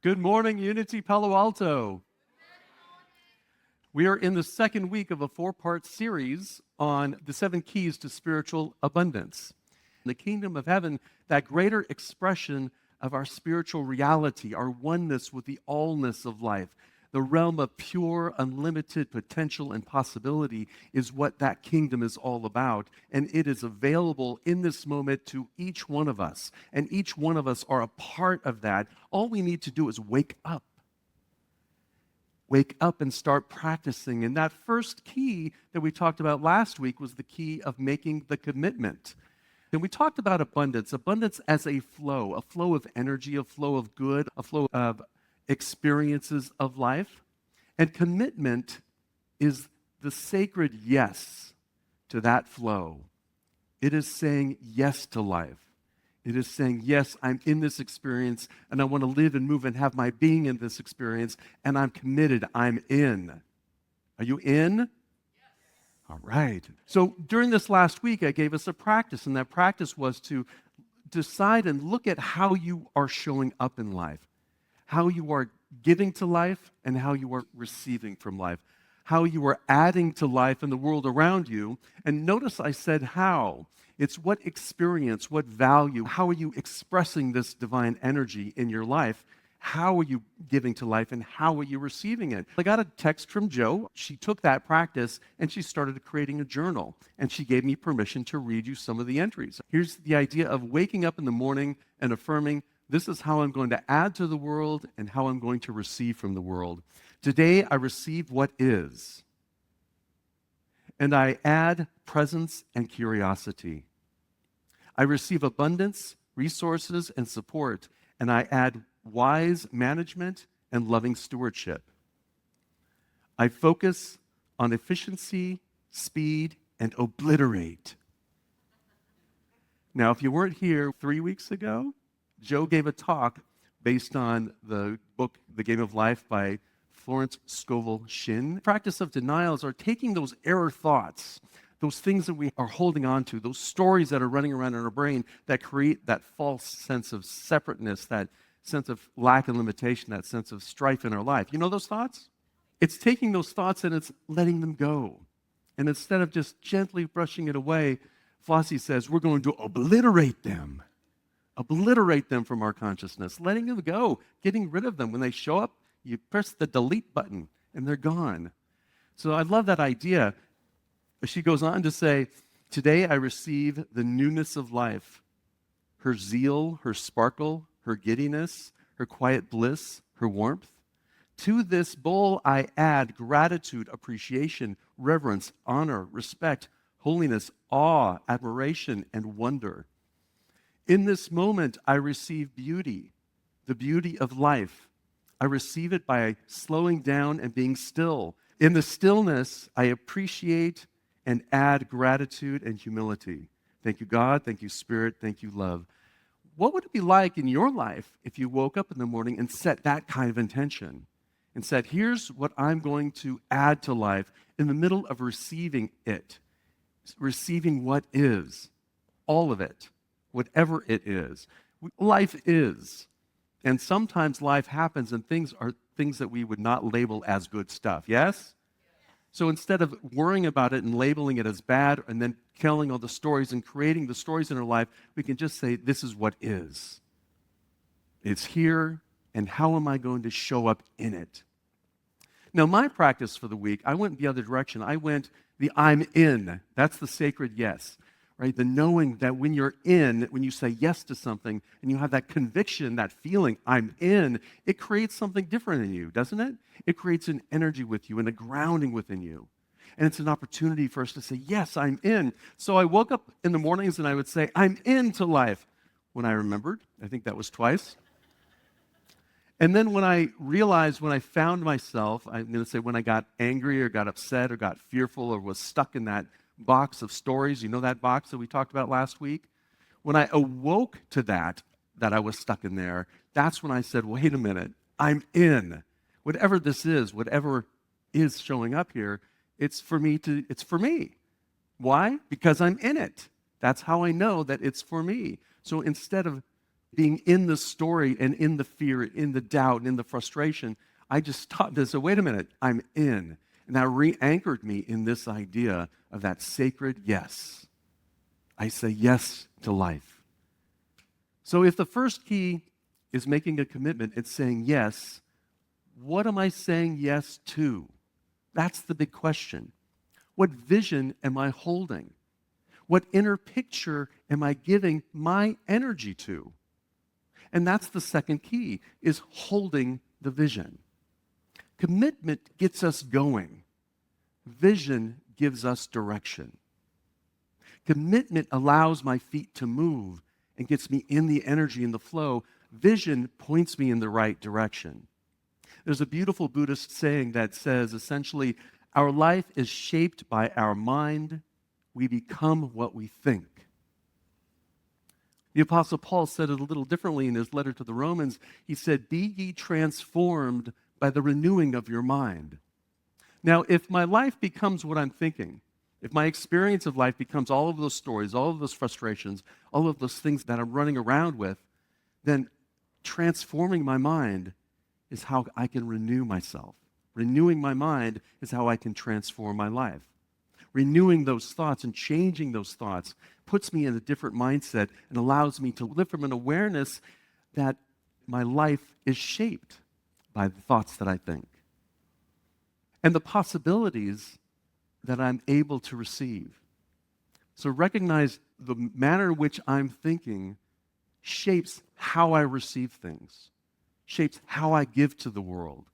Good morning, Unity Palo Alto. We are in the second week of a four-part series on the 7 keys to spiritual abundance. The kingdom of heaven, that greater expression of our spiritual reality, our oneness with the allness of life, the realm of pure, unlimited potential and possibility is what that kingdom is all about. And it is available in this moment to each one of us. And each one of us are a part of that. All we need to do is wake up. Wake up and start practicing. And that first key that we talked about last week was the key of making the commitment. And we talked about abundance as a flow of energy, a flow of good, a flow of experiences of life. And commitment is the sacred yes to that flow. It is saying yes to life. It is saying, yes, I'm in this experience, and I want to live and move and have my being in this experience, and I'm committed. I'm in. Are you in? Yes. All right. So during this last week, I gave us a practice, and that practice was to decide and look at how you are showing up in life, how you are giving to life, and how you are receiving from life, how you are adding to life and the world around you. And notice I said how. It's what experience, what value, how are you expressing this divine energy in your life? How are you giving to life, and how are you receiving it? I got a text from Jo. She took that practice and she started creating a journal, and she gave me permission to read you some of the entries. Here's the idea of waking up in the morning and affirming, this is how I'm going to add to the world and how I'm going to receive from the world. Today, I receive what is, and I add presence and curiosity. I receive abundance, resources, and support, and I add wise management and loving stewardship. I focus on efficiency, speed, and obliterate. Now, if you weren't here 3 weeks ago, Jo gave a talk based on the book, The Game of Life by Florence Scovel Shinn. Practice of denials are taking those error thoughts, those things that we are holding on to, those stories that are running around in our brain that create that false sense of separateness, that sense of lack and limitation, that sense of strife in our life. You know those thoughts? It's taking those thoughts and it's letting them go. And instead of just gently brushing it away, Flossie says, we're going to obliterate them. Obliterate them from our consciousness, letting them go, getting rid of them. When they show up, you press the delete button and they're gone. So I love that idea. She goes on to say, today I receive the newness of life, her zeal, her sparkle, her giddiness, her quiet bliss, her warmth. To this bowl I add gratitude, appreciation, reverence, honor, respect, holiness, awe, admiration, and wonder. In this moment, I receive beauty, the beauty of life. I receive it by slowing down and being still. In the stillness, I appreciate and add gratitude and humility. Thank you, God. Thank you, Spirit. Thank you, love. What would it be like in your life if you woke up in the morning and set that kind of intention and said, here's what I'm going to add to life in the middle of receiving it, receiving what is, all of it. Whatever it is. Life is. And sometimes life happens and things are things that we would not label as good stuff. Yes? So instead of worrying about it and labeling it as bad and then telling all the stories and creating the stories in our life, we can just say, this is what is. It's here, and how am I going to show up in it? Now, my practice for the week, I went the other direction. I went the I'm in. That's the sacred yes. Right? The knowing that when you're in, when you say yes to something and you have that conviction, that feeling, I'm in, it creates something different in you, doesn't it? It creates an energy with you and a grounding within you. And it's an opportunity for us to say, yes, I'm in. So I woke up in the mornings and I would say, I'm into life. When I remembered, I think that was twice. And then when I realized, when I found myself, I'm going to say when I got angry or got upset or got fearful or was stuck in that box of stories, you know that box that we talked about last week? When I awoke to that I was stuck in there, that's when I said, wait a minute, I'm in. Whatever this is, whatever is showing up here, it's for me. Why? Because I'm in it. That's how I know that it's for me. So instead of being in the story and in the fear, in the doubt, and in the frustration, I just stopped and said, wait a minute, I'm in. And that re-anchored me in this idea of that sacred yes. I say yes to life. So if the first key is making a commitment, it's saying yes, what am I saying yes to? That's the big question. What vision am I holding? What inner picture am I giving my energy to? And that's the second key, is holding the vision. Commitment gets us going. Vision gives us direction. Commitment allows my feet to move and gets me in the energy and the flow. Vision points me in the right direction. There's a beautiful Buddhist saying that says, essentially, our life is shaped by our mind. We become what we think. The Apostle Paul said it a little differently in his letter to the Romans. He said, be ye transformed by the renewing of your mind. Now, if my life becomes what I'm thinking, if my experience of life becomes all of those stories, all of those frustrations, all of those things that I'm running around with, then transforming my mind is how I can renew myself. Renewing my mind is how I can transform my life. Renewing those thoughts and changing those thoughts puts me in a different mindset and allows me to live from an awareness that my life is shaped by the thoughts that I think and the possibilities that I'm able to receive. So recognize the manner in which I'm thinking shapes how I receive things, shapes how I give to the world.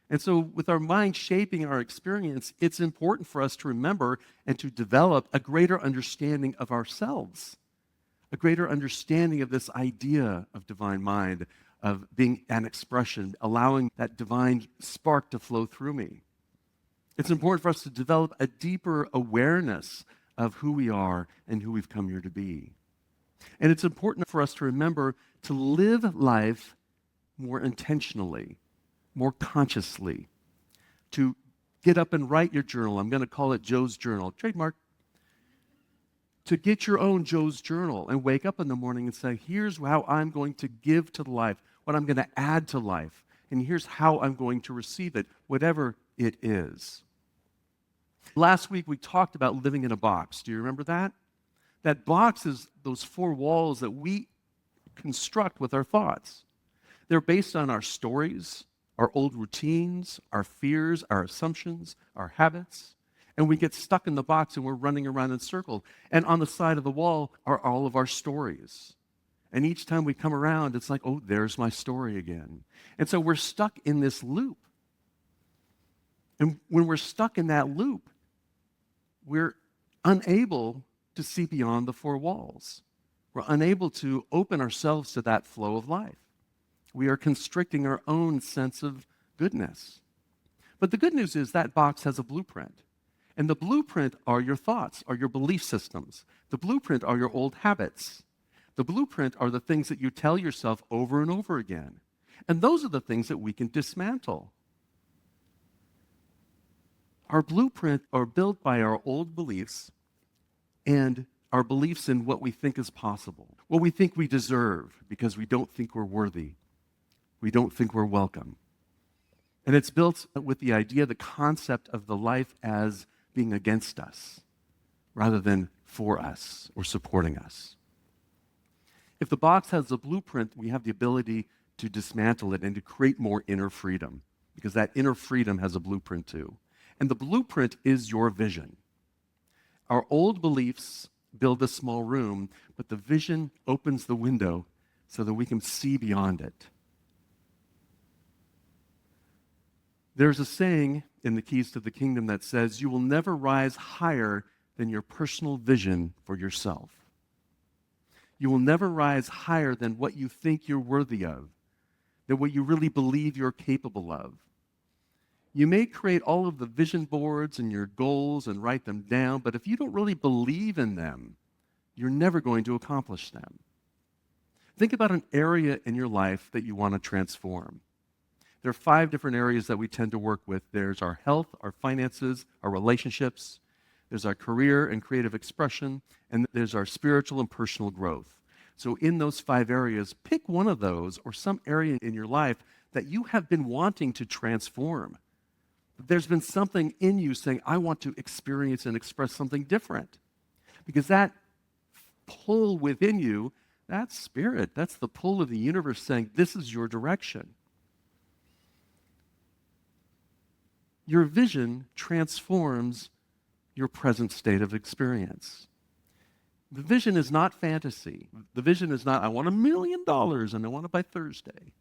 And so with our mind shaping our experience, it's important for us to remember and to develop a greater understanding of ourselves, a greater understanding of this idea of divine mind, of being an expression, allowing that divine spark to flow through me. It's important for us to develop a deeper awareness of who we are and who we've come here to be. And it's important for us to remember to live life more intentionally, more consciously, to get up and write your journal. I'm going to call it Joe's Journal. Trademark. To get your own Joe's Journal and wake up in the morning and say, here's how I'm going to give to life, what I'm going to add to life, and here's how I'm going to receive it, whatever it is. Last week we talked about living in a box. Do you remember that? That box is those four walls that we construct with our thoughts. They're based on our stories, our old routines, our fears, our assumptions, our habits, and we get stuck in the box and we're running around in circles. And on the side of the wall are all of our stories. And each time we come around, it's like, oh, there's my story again. And so we're stuck in this loop. And when we're stuck in that loop, we're unable to see beyond the four walls. We're unable to open ourselves to that flow of life. We are constricting our own sense of goodness. But the good news is that box has a blueprint. And the blueprint are your thoughts, are your belief systems. The blueprint are your old habits. The blueprint are the things that you tell yourself over and over again. And those are the things that we can dismantle. Our blueprint are built by our old beliefs and our beliefs in what we think is possible, what we think we deserve because we don't think we're worthy. We don't think we're welcome. And it's built with the idea, the concept of the life as being against us rather than for us or supporting us. If the box has a blueprint, we have the ability to dismantle it and to create more inner freedom because that inner freedom has a blueprint too. And the blueprint is your vision. Our old beliefs build a small room, but the vision opens the window so that we can see beyond it. There's a saying in the Keys to the Kingdom that says, you will never rise higher than your personal vision for yourself. You will never rise higher than what you think you're worthy of, than what you really believe you're capable of. You may create all of the vision boards and your goals and write them down, but if you don't really believe in them, you're never going to accomplish them. Think about an area in your life that you want to transform. There are 5 different areas that we tend to work with. There's our health, our finances, our relationships. There's our career and creative expression, and there's our spiritual and personal growth. So in those 5 areas, pick one of those or some area in your life that you have been wanting to transform. There's been something in you saying, I want to experience and express something different. Because that pull within you, that's spirit. That's the pull of the universe saying, this is your direction. Your vision transforms your present state of experience. The vision is not fantasy. The vision is not, I want $1 million and I want it by Thursday.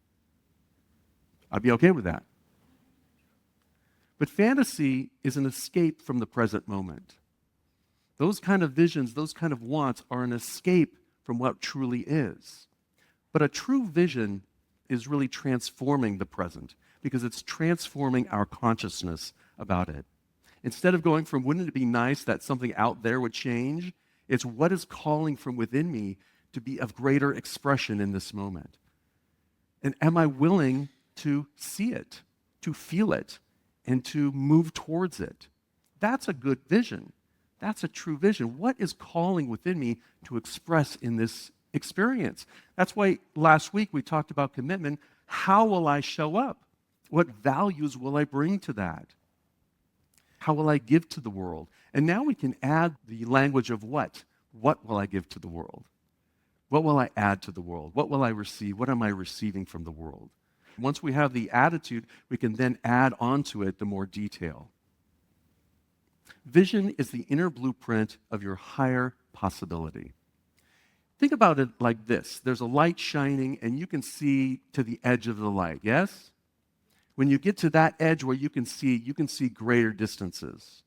I'd be okay with that. But fantasy is an escape from the present moment. Those kind of visions, those kind of wants are an escape from what truly is. But a true vision is really transforming the present because it's transforming our consciousness about it. Instead of going from, wouldn't it be nice that something out there would change? It's what is calling from within me to be of greater expression in this moment. And am I willing to see it, to feel it, and to move towards it? That's a good vision. That's a true vision. What is calling within me to express in this experience? That's why last week we talked about commitment. How will I show up? What values will I bring to that? How will I give to the world? And now we can add the language of what. What will I give to the world? What will I add to the world? What will I receive? What am I receiving from the world? Once we have the attitude, we can then add onto it the more detail. Vision is the inner blueprint of your higher possibility. Think about it like this. There's a light shining, and you can see to the edge of the light, yes? When you get to that edge where you can see greater distances.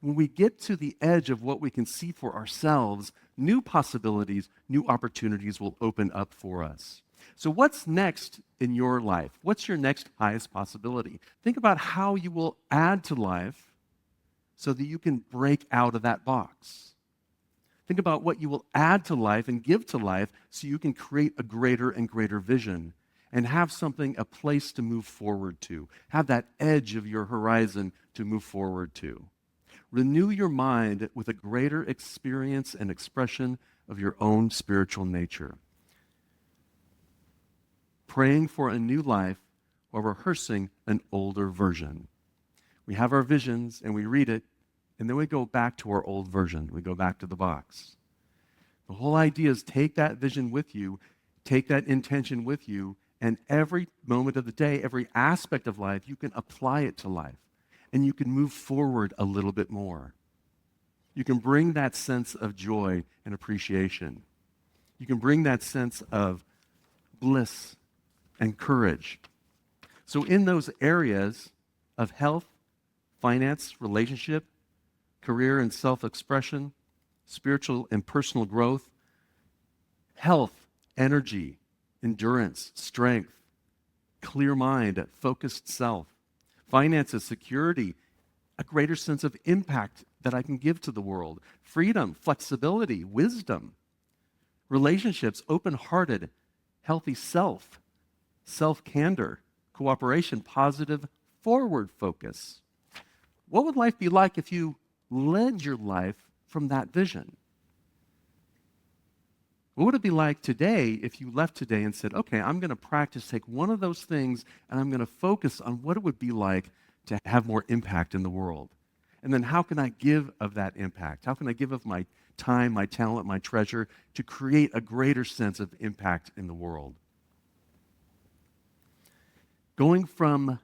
When we get to the edge of what we can see for ourselves, new possibilities, new opportunities will open up for us. So what's next in your life? What's your next highest possibility? Think about how you will add to life so that you can break out of that box. Think about what you will add to life and give to life so you can create a greater and greater vision and have something, a place to move forward to. Have that edge of your horizon to move forward to. Renew your mind with a greater experience and expression of your own spiritual nature. Praying for a new life while rehearsing an older version. We have our visions and we read it, and then we go back to our old version. We go back to the box. The whole idea is take that vision with you, take that intention with you, and every moment of the day, every aspect of life, you can apply it to life. And you can move forward a little bit more. You can bring that sense of joy and appreciation. You can bring that sense of bliss and courage. So in those areas of health, finance, relationship, career and self-expression, spiritual and personal growth, health, energy, endurance, strength, clear mind, focused self, finances, security, a greater sense of impact that I can give to the world, freedom, flexibility, wisdom, relationships, open-hearted, healthy self-candor, cooperation, positive, forward focus. What would life be like if you led your life from that vision? What would it be like today if you left today and said, okay, I'm going to practice, take one of those things, and I'm going to focus on what it would be like to have more impact in the world? And then how can I give of that impact? How can I give of my time, my talent, my treasure to create a greater sense of impact in the world? Going from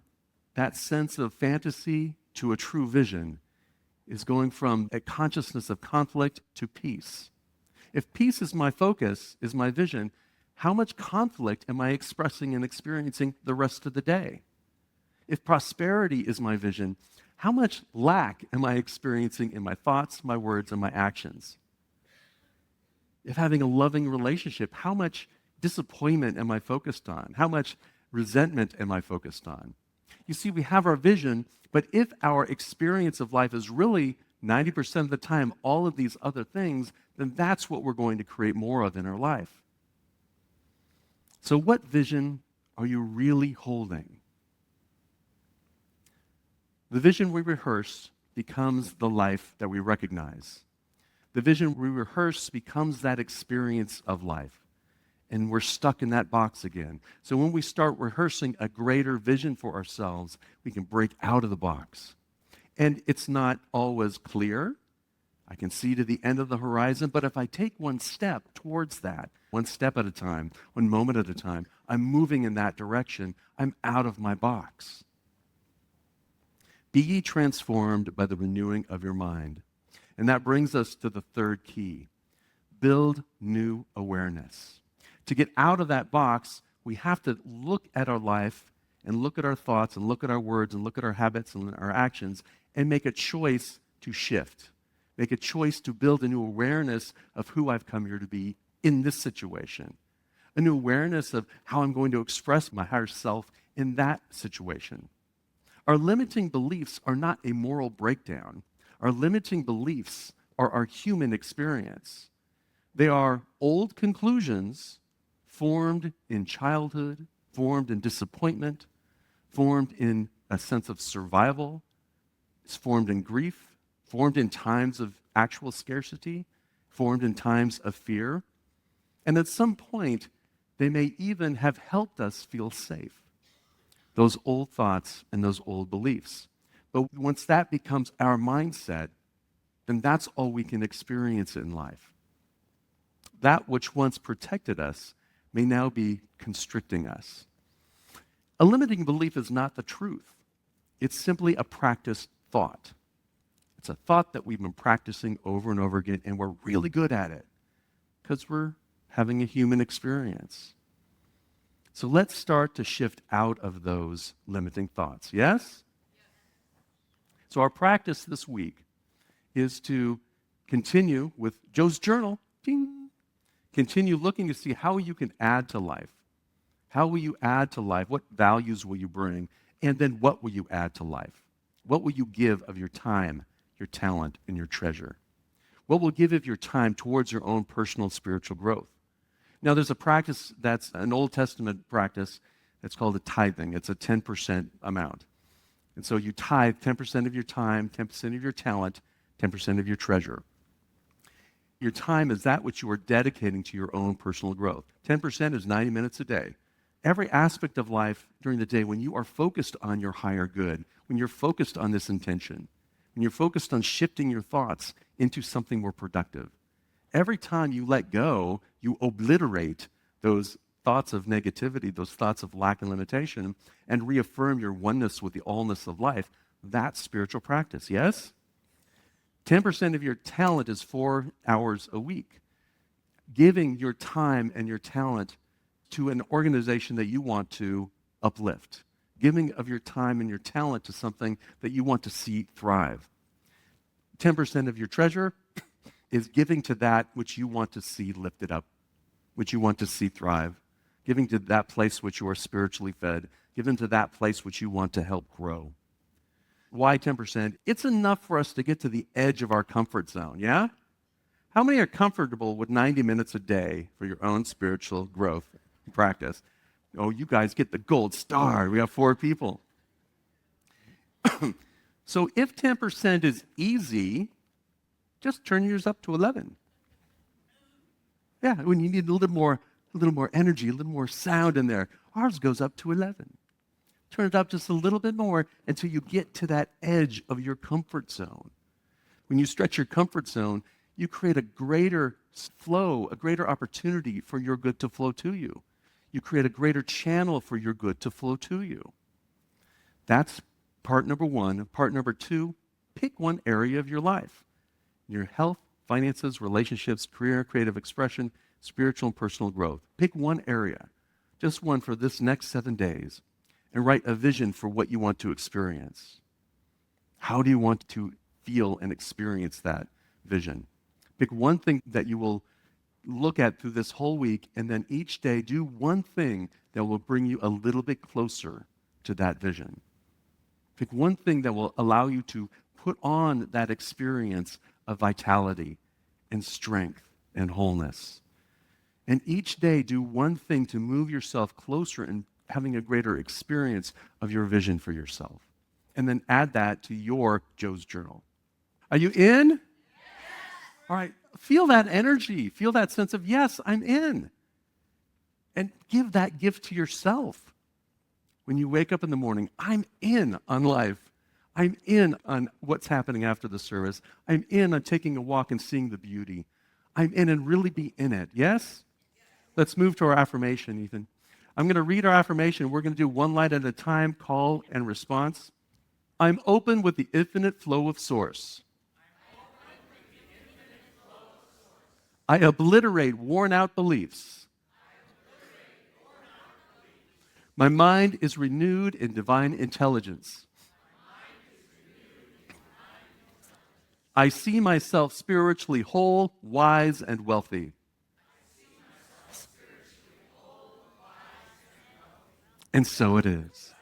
that sense of fantasy to a true vision is going from a consciousness of conflict to peace. If peace is my focus, is my vision, how much conflict am I expressing and experiencing the rest of the day? If prosperity is my vision, how much lack am I experiencing in my thoughts, my words, and my actions? If having a loving relationship, how much disappointment am I focused on? How much resentment am I focused on? You see, we have our vision, but if our experience of life is really 90% of the time all of these other things, then that's what we're going to create more of in our life. So what vision are you really holding? The vision we rehearse becomes the life that we recognize. The vision we rehearse becomes that experience of life. and we're stuck in that box again. So when we start rehearsing a greater vision for ourselves, we can break out of the box. And it's not always clear. I can see to the end of the horizon, but if I take one step towards that, one step at a time, one moment at a time, I'm moving in that direction. I'm out of my box. Be ye transformed by the renewing of your mind. And that brings us to the third key. Build new awareness. To get out of that box, we have to look at our life and look at our thoughts and look at our words and look at our habits and our actions and make a choice to shift. Make a choice to build a new awareness of who I've come here to be in this situation. A new awareness of how I'm going to express my higher self in that situation. Our limiting beliefs are not a moral breakdown. Our limiting beliefs are our human experience. They are old conclusions formed in childhood, formed in disappointment, formed in a sense of survival, it's formed in grief, formed in times of actual scarcity, formed in times of fear. And at some point, they may even have helped us feel safe. Those old thoughts and those old beliefs. But once that becomes our mindset, then that's all we can experience in life. That which once protected us may now be constricting us. A limiting belief is not the truth. It's simply a practiced thought. It's a thought that we've been practicing over and over again, and we're really good at it because we're having a human experience. So let's start to shift out of those limiting thoughts. Yes? So our practice this week is to continue with Joe's journal. Ding. Continue looking to see how you can add to life. How will you add to life? What values will you bring? And then what will you add to life? What will you give of your time, your talent, and your treasure? What will give of your time towards your own personal spiritual growth? Now, there's a practice that's an Old Testament practice that's called a tithing. It's a 10% amount. And so you tithe 10% of your time, 10% of your talent, 10% of your treasure. Your time is that which you are dedicating to your own personal growth. 10% is 90 minutes a day. Every aspect of life during the day, when you are focused on your higher good, when you're focused on this intention, when you're focused on shifting your thoughts into something more productive, every time you let go, you obliterate those thoughts of negativity, those thoughts of lack and limitation, and reaffirm your oneness with the allness of life. That's spiritual practice, yes? 10% of your talent is 4 hours a week. Giving your time and your talent to an organization that you want to uplift. Giving of your time and your talent to something that you want to see thrive. 10% of your treasure is giving to that which you want to see lifted up, which you want to see thrive. Giving to that place which you are spiritually fed. Giving to that place which you want to help grow. Why 10%? It's enough for us to get to the edge of our comfort zone, yeah? How many are comfortable with 90 minutes a day for your own spiritual growth and practice? Oh, you guys get the gold star. We have 4 people. So if 10% is easy, just turn yours up to 11. Yeah, when you need a little more energy, a little more sound in there, ours goes up to 11. Turn it up just a little bit more until you get to that edge of your comfort zone. When you stretch your comfort zone, you create a greater flow, a greater opportunity for your good to flow to you. You create a greater channel for your good to flow to you. That's part number 1. Part number 2, pick one area of your life. Your health, finances, relationships, career, creative expression, spiritual and personal growth. Pick one area, just one for this next 7 days, and write a vision for what you want to experience. How do you want to feel and experience that vision? Pick one thing that you will look at through this whole week, and then each day do one thing that will bring you a little bit closer to that vision. Pick one thing that will allow you to put on that experience of vitality and strength and wholeness. And each day do one thing to move yourself closer and having a greater experience of your vision for yourself. And then add that to your Joe's journal. Are you in? Yes. All right. Feel that energy. Feel that sense of, yes, I'm in. And give that gift to yourself. When you wake up in the morning, I'm in on life. I'm in on what's happening after the service. I'm in on taking a walk and seeing the beauty. I'm in and really be in it. Yes? Let's move to our affirmation, Ethan. I'm going to read our affirmation. We're going to do one line at a time, call and response. I'm open with the infinite flow of source. I obliterate worn out beliefs. My mind is renewed in divine intelligence. I see myself spiritually whole, wise, and wealthy. And so it is.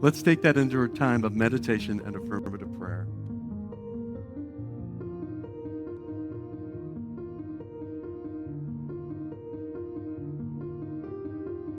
Let's take that into a time of meditation and affirmative prayer.